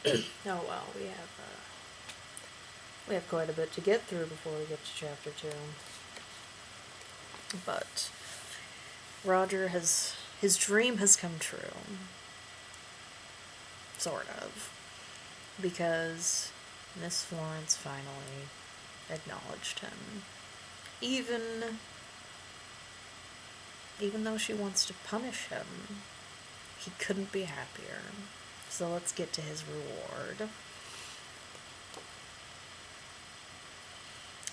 Oh well, we have quite a bit to get through before we get to chapter 2. But his dream has come true. Sort of. Because Miss Florence finally acknowledged him. Even though she wants to punish him, he couldn't be happier. So let's get to his reward.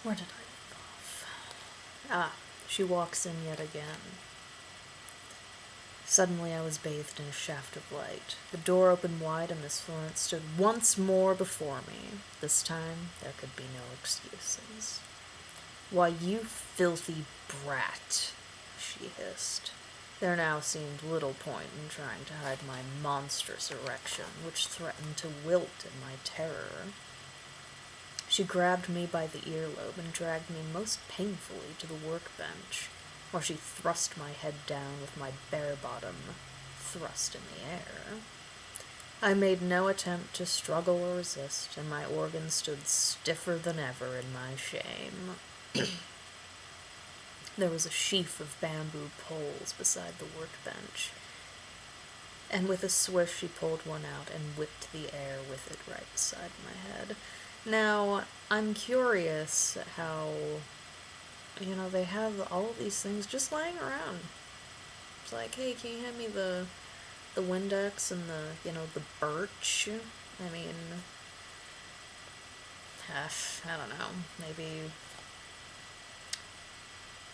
Where did I leave off? Ah, she walks in yet again. Suddenly I was bathed in a shaft of light. The door opened wide and Miss Florence stood once more before me. This time there could be no excuses. "Why, you filthy brat," she hissed. There now seemed little point in trying to hide my monstrous erection, which threatened to wilt in my terror. She grabbed me by the earlobe and dragged me most painfully to the workbench, where she thrust my head down with my bare bottom thrust in the air. I made no attempt to struggle or resist, and my organs stood stiffer than ever in my shame. There was a sheaf of bamboo poles beside the workbench, and with a swish she pulled one out and whipped the air with it right beside my head. Now, I'm curious how, they have all of these things just lying around. It's like, hey, can you hand me the Windex and the Birch? I mean, I don't know,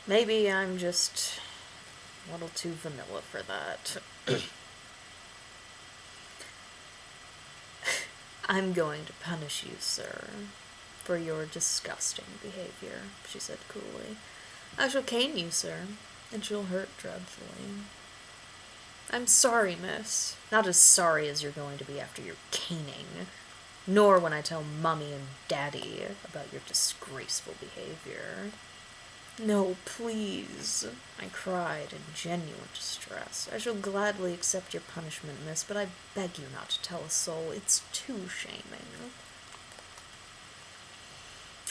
maybe I'm just a little too vanilla for that. "I'm going to punish you, sir, for your disgusting behavior," she said coolly. "I shall cane you, sir, and she'll hurt dreadfully." "I'm sorry, miss. Not as sorry as you're going to be after your caning, nor when I tell Mummy and Daddy about your disgraceful behavior." "No, please," I cried in genuine distress. "I shall gladly accept your punishment, miss, but I beg you not to tell a soul. It's too shaming."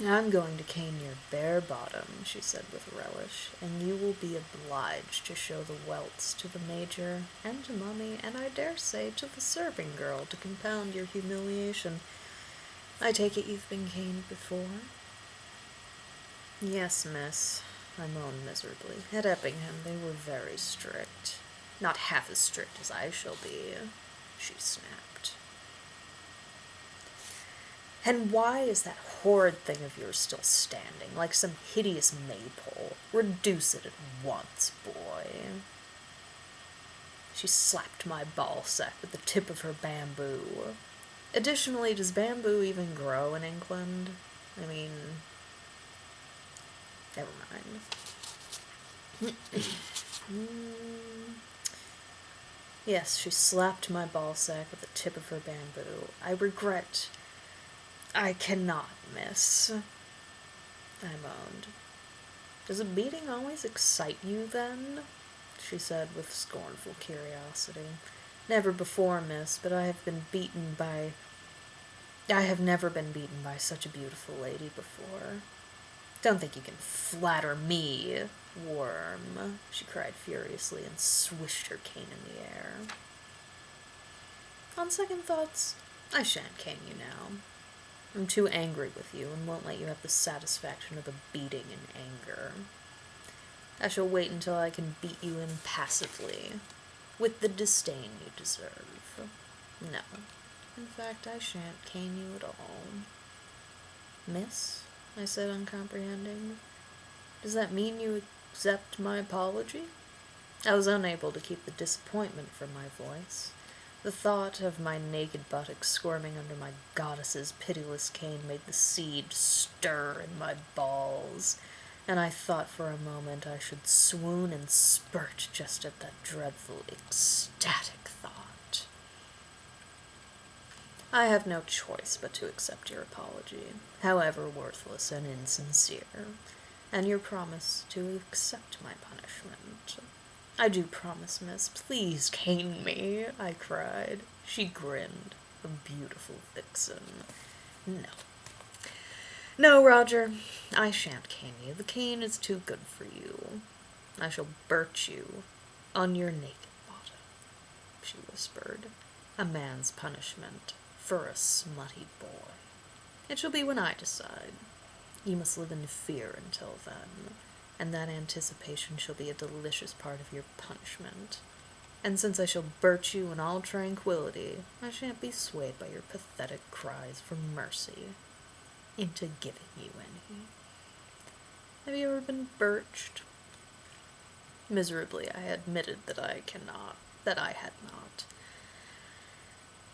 "I'm going to cane your bare bottom," she said with relish, "and you will be obliged to show the welts to the Major and to Mummy, and I dare say to the serving girl to compound your humiliation. I take it you've been caned before?" "Yes, miss," I moaned miserably. "At Eppingham they were very strict. Not half as strict as I shall be," she snapped. "And why is that horrid thing of yours still standing, like some hideous maypole? Reduce it at once, boy." She slapped my ball sack with the tip of her bamboo. Additionally, does bamboo even grow in England? I mean, never mind. Yes, she slapped my ball sack with the tip of her bamboo. I cannot, miss," I moaned. "Does a beating always excite you, then?" she said with scornful curiosity. "Never before, miss, but I have never been beaten by such a beautiful lady before." "Don't think you can flatter me, worm," she cried furiously and swished her cane in the air. "On second thoughts, I shan't cane you now. I'm too angry with you and won't let you have the satisfaction of a beating in anger. I shall wait until I can beat you impassively, with the disdain you deserve. No, in fact, I shan't cane you at all." "Miss?" I said, uncomprehending. "Does that mean you accept my apology?" I was unable to keep the disappointment from my voice. The thought of my naked buttocks squirming under my goddess's pitiless cane made the seed stir in my balls, and I thought for a moment I should swoon and spurt just at that dreadful, ecstatic thought. "I have no choice but to accept your apology, however worthless and insincere, and your promise to accept my punishment." "I do promise, miss. Please cane me," I cried. She grinned, a beautiful vixen. No. No, Roger, I shan't cane you. The cane is too good for you. I shall birch you on your naked bottom, she whispered. A man's punishment for a smutty boy. It shall be when I decide. You must live in fear until then, and that anticipation shall be a delicious part of your punishment. And since I shall birch you in all tranquillity, I shan't be swayed by your pathetic cries for mercy into giving you any. Have you ever been birched? Miserably, I admitted that I had not.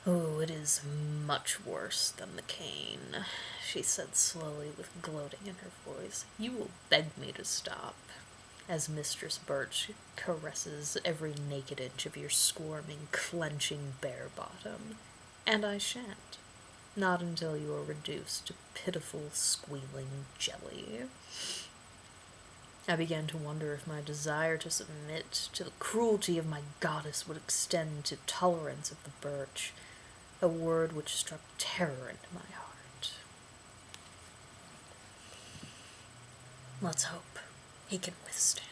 Oh, it is much worse than the cane, she said slowly with gloating in her voice. You will beg me to stop, as Mistress Birch caresses every naked inch of your squirming, clenching bare bottom. And I shan't. Not until you are reduced to pitiful, squealing jelly. I began to wonder if my desire to submit to the cruelty of my goddess would extend to tolerance of the birch, a word which struck terror into my heart. Let's hope he can withstand.